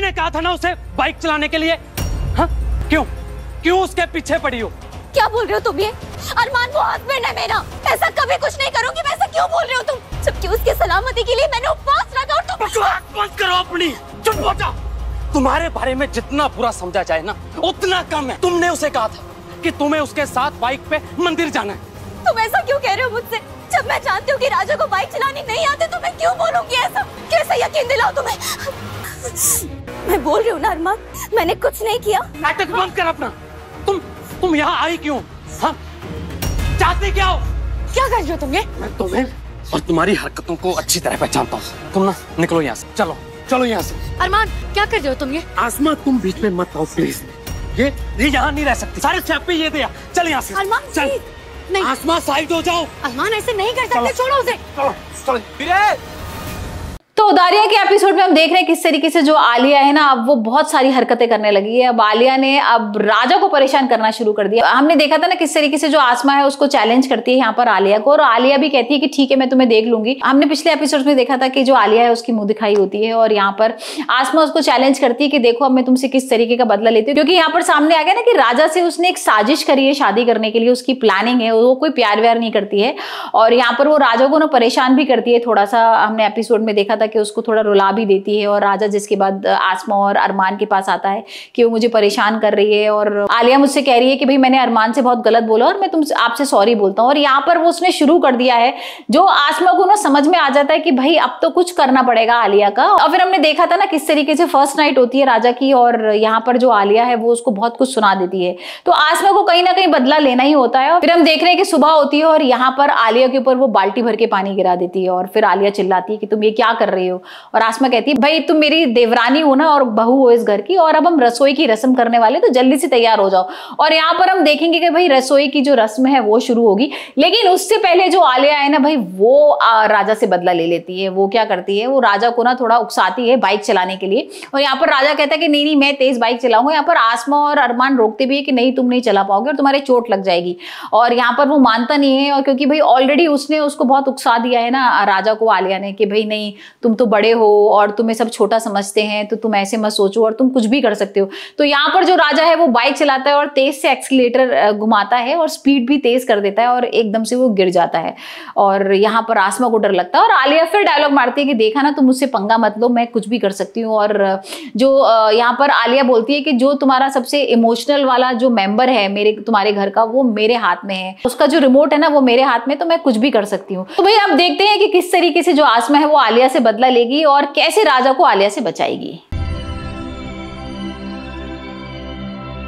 ने कहा था ना उसे बाइक चलाने के लिए। हाँ क्यों क्यों उसके पीछे पड़ी हो? क्या बोल रहे हो तुम ये? अरमान वो हस्बैंड है मेरा, ऐसा कभी कुछ नहीं करूंगी। वैसा क्यों बोल रहे हो तुम? जबकि उसके सलामती के लिए मैंने उपवास रखा और तुम बंद करो अपनी, चुप हो जाओ। तुम्हारे बारे में जितना बुरा समझा जाए ना उतना कम है। तुमने उसे कहा था कि तुम्हें उसके साथ बाइक पे मंदिर जाना है। तुम ऐसा क्यों कह रहे हो मुझसे? जब मैं जानती हूँ कि राजा को बाइक चलानी नहीं आती तो मैं क्यों बोलूंगी ऐसा? कैसे यकीन दिलाओ तुम्हें? मैं बोल रही हूँ ना अरमान, मैंने कुछ नहीं किया। नाटक बंद कर अपना। तुम यहाँ आई क्यों? हाँ चाहती क्या हो? क्या कर रही हो तुम ये? मैं तुम्हें और तुम्हारी हरकतों को अच्छी तरह पहचानता हूँ। तुम ना निकलो यहाँ से, चलो चलो यहाँ से। अरमान क्या कर रहे हो तुम ये? आसमा तुम बीच में मत आओ प्लीज। ये यहाँ नहीं रह सकती। सारे स्यापे ये दिया। चल यहाँ से। अरमान चल नहीं। आसमा साइड हो जाओ। अरमान ऐसे नहीं कर सकते, छोड़ो उसे। चलो चलो। तो दारिया के एपिसोड में हम देख रहे हैं किस तरीके से जो आलिया है ना, अब वो बहुत सारी हरकतें करने लगी है। अब आलिया ने अब राजा को परेशान करना शुरू कर दिया। हमने देखा था ना किस तरीके से जो आसमा है उसको चैलेंज करती है यहाँ पर आलिया को, और आलिया भी कहती है कि ठीक है मैं तुम्हें देख लूंगी। हमने पिछले एपिसोड में देखा था कि जो आलिया है उसकी मुंह दिखाई होती है, और यहाँ पर आसमा उसको चैलेंज करती है कि देखो अब मैं तुमसे किस तरीके का बदला लेती हूँ। क्योंकि यहाँ पर सामने आ गया ना कि राजा से उसने एक साजिश करी है शादी करने के लिए, उसकी प्लानिंग है, वो कोई प्यार व्यार नहीं करती है। और यहाँ पर वो राजा को ना परेशान भी करती है थोड़ा सा। हमने एपिसोड में देखा था कि उसको थोड़ा रुला भी देती है, और राजा जिसके बाद आसमा और अरमान के पास आता है कि वो मुझे परेशान कर रही है, और आलिया मुझसे कह रही है कि भाई मैंने अरमान से बहुत गलत बोला और मैं तुमसे आपसे सॉरी बोलता हूँ। और यहाँ पर वो उसने शुरू कर दिया है, जो आसमा को ना समझ में आ जाता है कि भाई अब तो कुछ करना पड़ेगा आलिया का। और फिर हमने देखा था ना किस तरीके से फर्स्ट नाइट होती है राजा की, और यहाँ पर जो आलिया है वो उसको बहुत कुछ सुना देती है। तो आसमा को कहीं ना कहीं बदला लेना ही होता है। फिर हम देख रहे हैं कि सुबह होती है और यहाँ पर आलिया के ऊपर वो बाल्टी भर के पानी गिरा देती है, और फिर आलिया चिल्लाती है कि तुम ये क्या कर रही हो। और आसमा कहती है भाई तुम मेरी देवरानी हो ना और बहू हो इस घर की, और अब हम रसोई की रस्म करने वाले, तो जल्दी से तैयार हो जाओ। और यहाँ पर हम देखेंगे कि भाई रसोई की जो रस्म है वो शुरू होगी, लेकिन उससे पहले जो आलिया है ना भाई वो राजा से बदला ले लेती है। वो क्या करती है, वो राजा को ना थोड़ा उकसाती है बाइक चलाने के लिए, और यहाँ पर राजा कहता है कि नहीं नहीं मैं तेज बाइक चलाऊंगा। यहाँ पर आसमा और अरमान रोकते भी है कि नहीं तुम नहीं चला पाओगे और तुम्हारे चोट लग जाएगी। और यहाँ पर वो मानता नहीं है, और क्योंकि भाई ऑलरेडी उसने उसको बहुत उकसा दिया है ना राजा को आलिया ने कि भाई नहीं तुम तो बड़े हो और तुम्हें सब छोटा समझते हैं, तो तुम ऐसे मत सोचो और तुम कुछ भी कर सकते हो। तो यहाँ पर जो राजा है वो बाइक चलाता है और तेज से एक्सीलेटर घुमाता है और स्पीड भी तेज कर देता है, और एकदम से वो गिर जाता है। और यहाँ पर आसमा को डर लगता है, और आलिया फिर डायलॉग मारती है कि देखा ना तुम मुझसे पंगा मत लो, मैं कुछ भी कर सकती हूँ। और जो यहाँ पर आलिया बोलती है कि जो तुम्हारा सबसे इमोशनल वाला जो मेंबर है मेरे तुम्हारे घर का, वो मेरे हाथ में है, उसका जो रिमोट है ना वो मेरे हाथ में, तो मैं कुछ भी कर सकती हूँ। तो भाई अब देखते हैं कि किस तरीके से जो आसमा है वो आलिया से बदला लेगी और कैसे राजा को आलिया से बचाएगी।